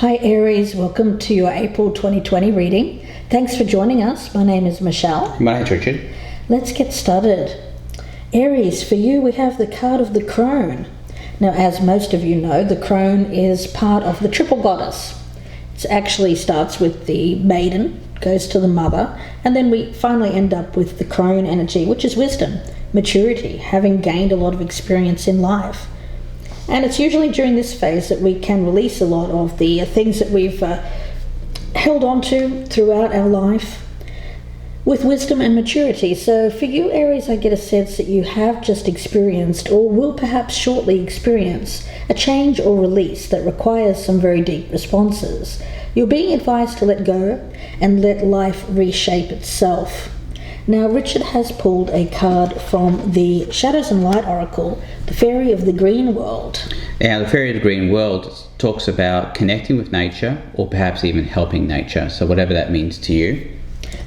Hi Aries, welcome to your April 2020 reading. Thanks for joining us. My name is Michelle. My name's Richard. Let's get started. Aries, for you we have the card of the crone. Now, as most of you know, the crone is part of the triple goddess. It actually starts with the maiden, goes to the mother, and then we finally end up with the crone energy, which is wisdom, maturity, having gained a lot of experience in life. And it's usually during this phase that we can release a lot of the things that we've held on to throughout our life with wisdom and maturity. So for you, Aries, I get a sense that you have just experienced or will perhaps shortly experience a change or release that requires some very deep responses. You're being advised to let go and let life reshape itself. Now, Richard has pulled a card from the Shadows and Light Oracle, the Fairy of the Green World. Now, the Fairy of the Green World talks about connecting with nature or perhaps even helping nature, so whatever that means to you.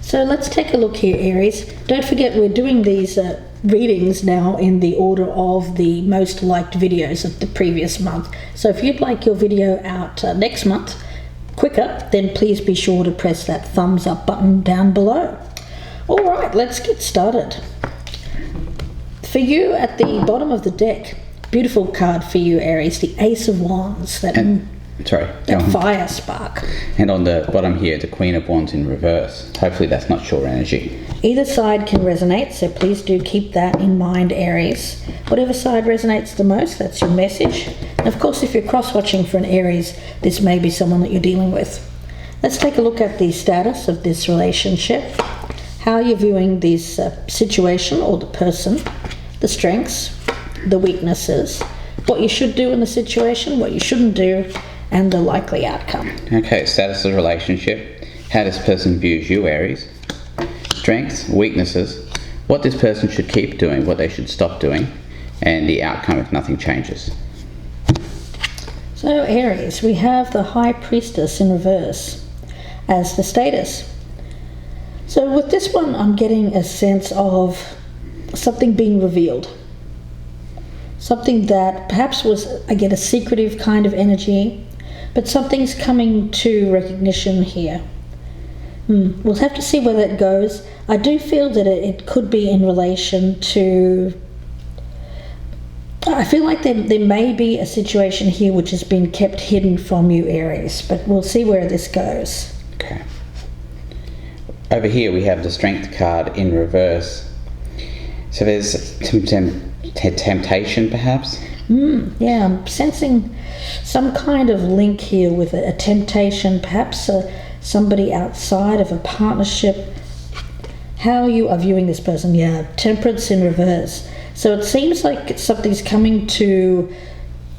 So let's take a look here, Aries. Don't forget we're doing these readings now in the order of the most liked videos of the previous month. So if you'd like your video out next month quicker, then please be sure to press that thumbs up button down below. All right, let's get started. For you, at the bottom of the deck, beautiful card for you, Aries, the Ace of Wands, that fire spark. And on the bottom here, the Queen of Wands in reverse. Hopefully that's not your energy. Either side can resonate, so please do keep that in mind, Aries. Whatever side resonates the most, that's your message. And of course, if you're cross-watching for an Aries, this may be someone that you're dealing with. Let's take a look at the status of this relationship. How you're viewing this situation or the person, the strengths, the weaknesses, what you should do in the situation, what you shouldn't do, and the likely outcome. Okay, status of the relationship. How this person views you, Aries. Strengths, weaknesses, what this person should keep doing, what they should stop doing, and the outcome if nothing changes. So Aries, we have the High Priestess in reverse as the status. So with this one, I'm getting a sense of something being revealed. Something that perhaps was, I get a secretive kind of energy, but something's coming to recognition here. We'll have to see where that goes. I do feel that it could be in relation to... I feel like there may be a situation here which has been kept hidden from you, Aries, but we'll see where this goes. Okay. Over here we have the Strength card in reverse. So there's temptation perhaps? Yeah, I'm sensing some kind of link here with a temptation, perhaps somebody outside of a partnership. How you are viewing this person, yeah, Temperance in reverse. So it seems like something's coming to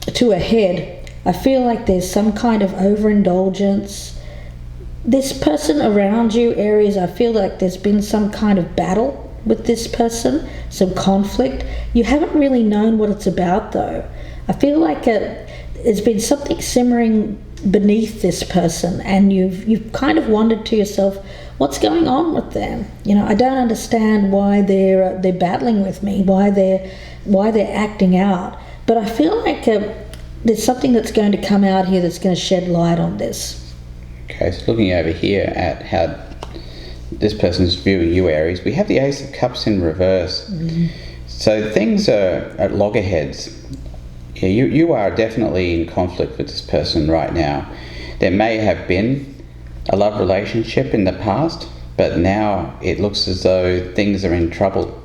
a head. I feel like there's some kind of overindulgence. This person around you, Aries, I feel like there's been some kind of battle with this person, some conflict. You haven't really known what it's about, though. I feel like there's been something simmering beneath this person, and you've kind of wondered to yourself, what's going on with them? You know, I don't understand why they're battling with me, why they're acting out. But I feel like there's something that's going to come out here that's going to shed light on this. Okay, so looking over here at how this person's viewing you, Aries, we have the Ace of Cups in reverse. So things are at loggerheads. Yeah, you are definitely in conflict with this person right now. There may have been a love relationship in the past, but now it looks as though things are in trouble.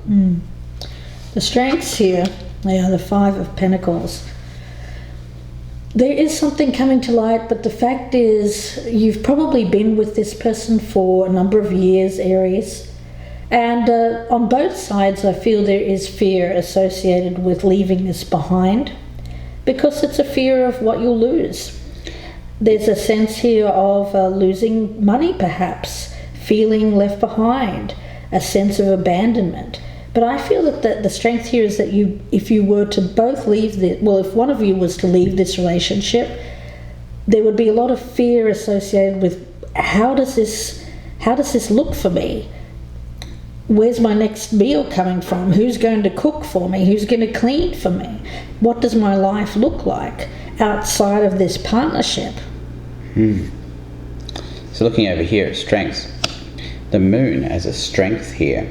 The strengths here, they are the Five of Pentacles. There is something coming to light, but the fact is you've probably been with this person for a number of years, Aries. And on both sides, I feel there is fear associated with leaving this behind, because it's a fear of what you'll lose. There's a sense here of losing money, perhaps, feeling left behind, a sense of abandonment. But I feel that the strength here is that if you were to both leave if one of you was to leave this relationship, there would be a lot of fear associated with how does this look for me? Where's my next meal coming from? Who's going to cook for me? Who's going to clean for me? What does my life look like outside of this partnership? So looking over here at strengths, the moon as a strength here.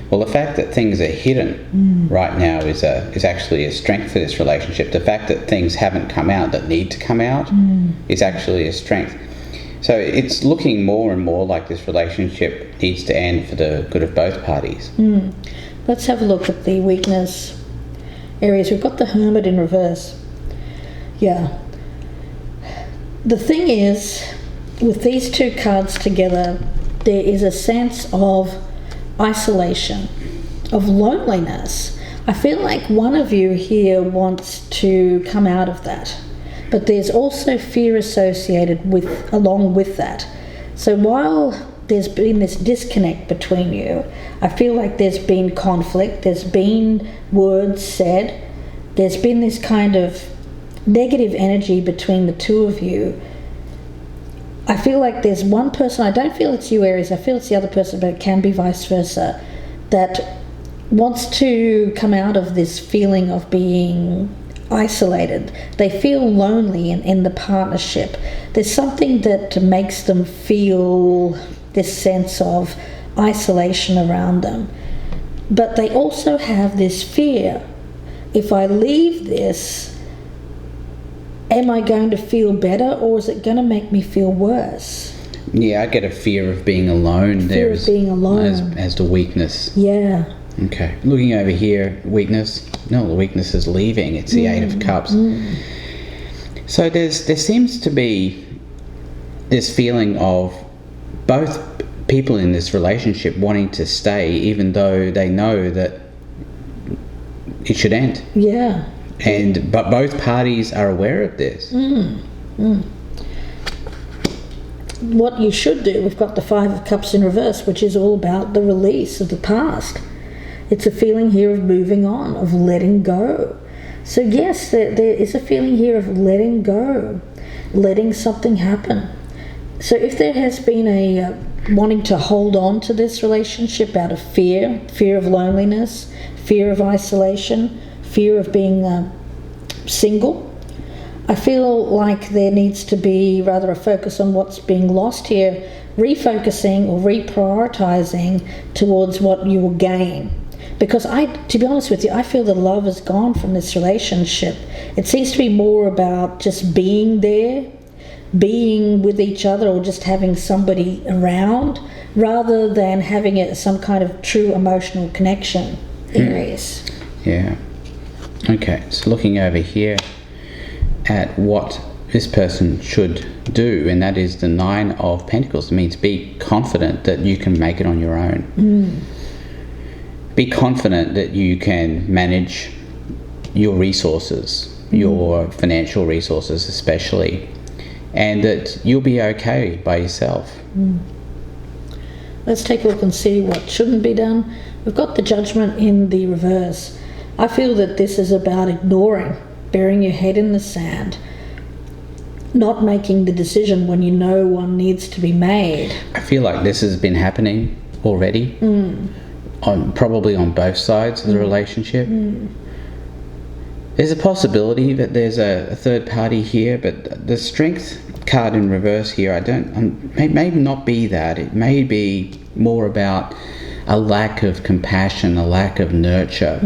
Well, the fact that things are hidden right now is actually a strength for this relationship. The fact that things haven't come out that need to come out is actually a strength. So it's looking more and more like this relationship needs to end for the good of both parties. Let's have a look at the weakness. Aries, we've got the Hermit in reverse. Yeah. The thing is, with these two cards together, there is a sense of isolation, of loneliness. I feel like one of you here wants to come out of that, but there's also fear associated along with that. So while there's been this disconnect between you, I feel like there's been conflict, there's been words said, there's been this kind of negative energy between the two of you. I feel like there's one person, I don't feel it's you, Aries, I feel it's the other person, but it can be vice versa, that wants to come out of this feeling of being isolated. They feel lonely in the partnership. There's something that makes them feel this sense of isolation around them. But they also have this fear. If I leave this, am I going to feel better, or is it going to make me feel worse? Yeah, I get a fear of being alone. Fear of being alone. As the weakness. Yeah. Okay. Looking over here, weakness. No, the weakness is leaving. It's the Eight of Cups. So there seems to be this feeling of both people in this relationship wanting to stay, even though they know that it should end. Yeah. But both parties are aware of this. What you should do, we've got the Five of Cups in reverse, which is all about the release of the past. It's a feeling here of moving on, of letting go. So yes, there is a feeling here of letting go, letting something happen. So if there has been a wanting to hold on to this relationship out of fear of loneliness, fear of isolation, fear of being single, I feel like there needs to be rather a focus on what's being lost here, refocusing or reprioritizing towards what you will gain. Because to be honest with you, I feel the love is gone from this relationship. It seems to be more about just being there, being with each other, or just having somebody around, rather than having some kind of true emotional connection. Aries. Yeah. Okay, so looking over here at what this person should do, and that is the Nine of Pentacles. It means be confident that you can make it on your own. Be confident that you can manage your resources, your financial resources especially, and that you'll be okay by yourself. Let's take a look and see what shouldn't be done. We've got the Judgment in the reverse. I feel that this is about ignoring, burying your head in the sand, not making the decision when you know one needs to be made. I feel like this has been happening already, probably on both sides of the relationship. There's a possibility that there's a third party here, but the Strength card in reverse here, it may not be that. It may be more about a lack of compassion, a lack of nurture.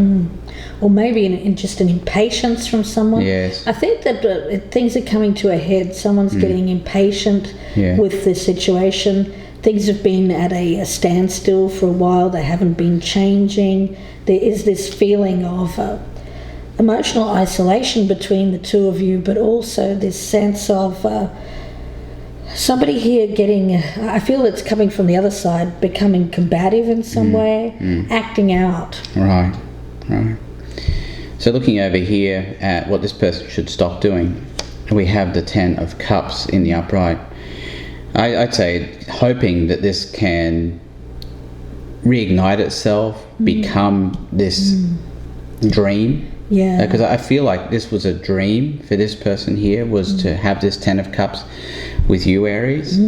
Or maybe in just an impatience from someone. Yes. I think that things are coming to a head. Someone's getting impatient with the situation. Things have been at a standstill for a while. They haven't been changing. There is this feeling of emotional isolation between the two of you, but also this sense of somebody here I feel it's coming from the other side, becoming combative in some way, acting out. Right. So looking over here at what this person should stop doing, we have the Ten of Cups in the upright. I'd say hoping that this can reignite itself, become this dream. Yeah. Because I feel like this was a dream for this person here, was to have this Ten of Cups with you, Aries.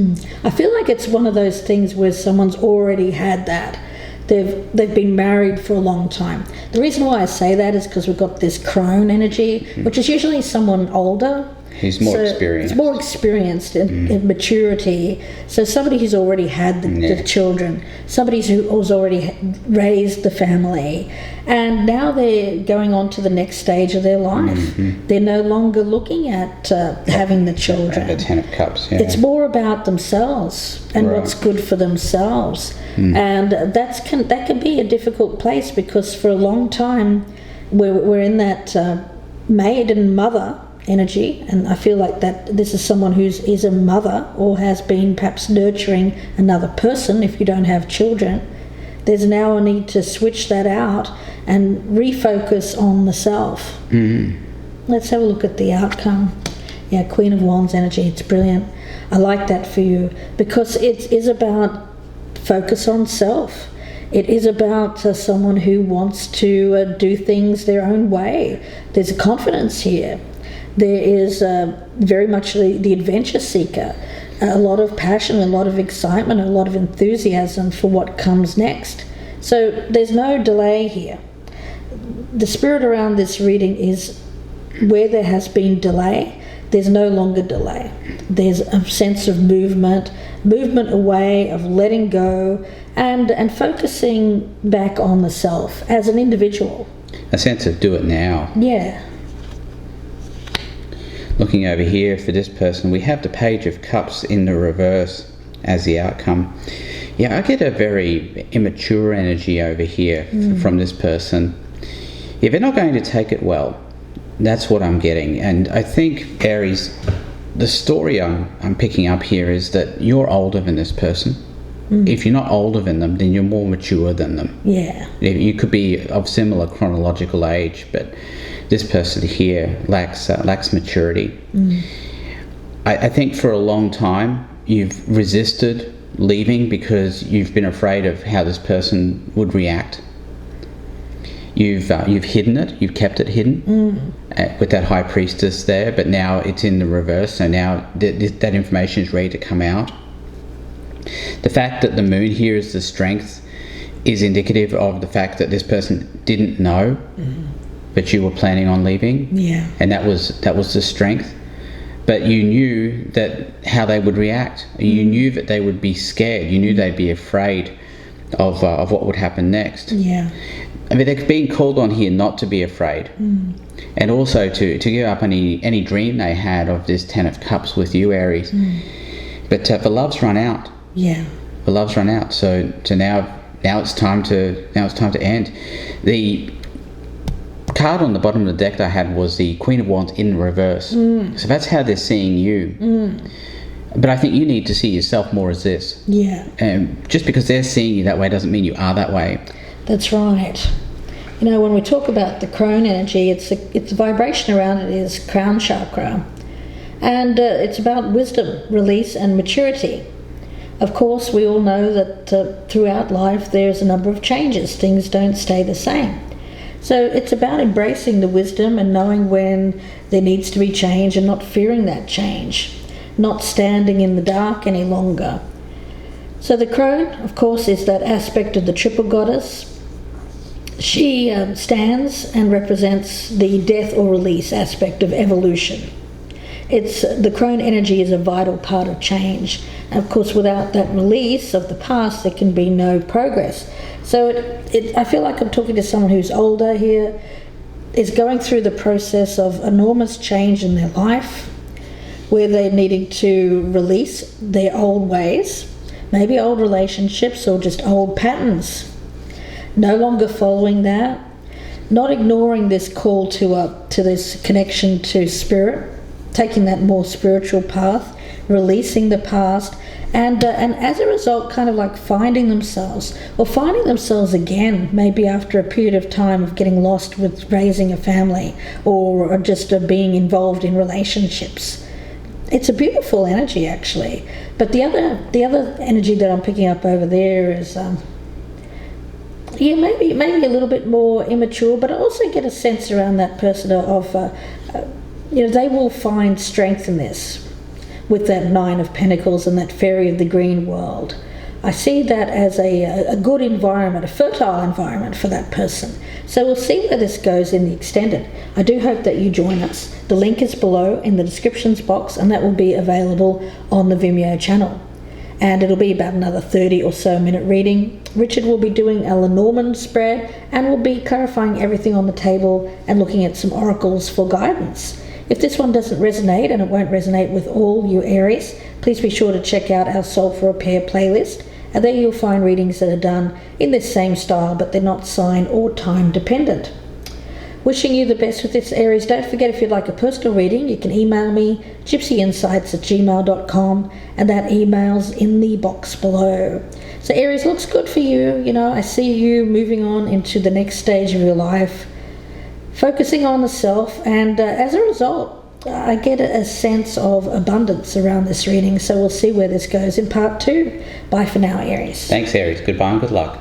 I feel like it's one of those things where someone's already had that. They've been married for a long time. The reason why I say that is because we've got this crone energy, which is usually someone older. He's more experienced. He's more experienced in maturity. So somebody who's already had the children, somebody who's already raised the family, and now they're going on to the next stage of their life. They're no longer looking at having the children. The Ten of Cups, yeah. It's more about themselves and what's good for themselves. And that can be a difficult place, because for a long time we're in that maid and mother energy, and I feel like that this is someone is a mother or has been perhaps nurturing another person. If you don't have children, there's now a need to switch that out and refocus on the self. Let's have a look at the outcome. Yeah, Queen of Wands energy. It's brilliant. I like that for you, because it is about focus on self. It is about someone who wants to do things their own way. There's a confidence here. There is very much the adventure seeker, a lot of passion, a lot of excitement, a lot of enthusiasm for what comes next. So there's no delay here. The spirit around this reading is where there has been delay, there's no longer delay. There's a sense of movement away, of letting go, and focusing back on the self as an individual. A sense of do it now. Yeah. Looking over here for this person, we have the Page of Cups in the reverse as the outcome. Yeah, I get a very immature energy over here from this person. If they're not going to take it well, that's what I'm getting. And I think, Aries, the story I'm picking up here is that you're older than this person. If you're not older than them, then you're more mature than them. Yeah. You could be of similar chronological age, but this person here lacks maturity. I think for a long time you've resisted leaving because you've been afraid of how this person would react. You've hidden it. You've kept it hidden with that High Priestess there, but now it's in the reverse. So now that information is ready to come out. The fact that the Moon here is the strength is indicative of the fact that this person didn't know, but you were planning on leaving. Yeah. And that was the strength. But you knew that how they would react. You knew that they would be scared. You knew they'd be afraid of what would happen next. Yeah. I mean, they're being called on here not to be afraid, and also to give up any dream they had of this Ten of Cups with you, Aries. But the love's run out. Yeah. The love's run out. So now it's time to end. The card on the bottom of the deck I had was the Queen of Wands in reverse. So that's how they're seeing you. But I think you need to see yourself more as this. Yeah. And just because they're seeing you that way doesn't mean you are that way. That's right. You know, when we talk about the crone energy, its vibration around it is crown chakra. And it's about wisdom, release, and maturity. Of course, we all know that throughout life there's a number of changes. Things don't stay the same. So it's about embracing the wisdom and knowing when there needs to be change and not fearing that change, not standing in the dark any longer. So the crone, of course, is that aspect of the triple goddess. She stands and represents the death or release aspect of evolution. The crone energy is a vital part of change. And of course, without that release of the past, there can be no progress. So I feel like I'm talking to someone who's older here, is going through the process of enormous change in their life, where they're needing to release their old ways, maybe old relationships or just old patterns. No longer following that, not ignoring this call to this connection to spirit, taking that more spiritual path, releasing the past, and as a result, kind of like finding themselves again, maybe after a period of time of getting lost with raising a family or just being involved in relationships. It's a beautiful energy, actually. But the other energy that I'm picking up over there is, maybe a little bit more immature, but I also get a sense around that person of, they will find strength in this with that Nine of Pentacles and that Fairy of the Green World. I see that as a good environment, a fertile environment for that person. So we'll see where this goes in the extended. I do hope that you join us. The link is below in the descriptions box, and that will be available on the Vimeo channel. And it'll be about another 30 or so minute reading. Richard will be doing a Lenormand spread and will be clarifying everything on the table and looking at some oracles for guidance. If this one doesn't resonate, and it won't resonate with all you Aries, please be sure to check out our Soul for Repair playlist, and there you'll find readings that are done in this same style, but they're not sign or time dependent. Wishing you the best with this, Aries. Don't forget, if you'd like a personal reading, you can email me, gypsyinsights@gmail.com, and that email's in the box below. So Aries, looks good for you. You know, I see you moving on into the next stage of your life, focusing on the self, and as a result, I get a sense of abundance around this reading. So we'll see where this goes in part 2. Bye for now, Aries. Thanks, Aries. Goodbye and good luck.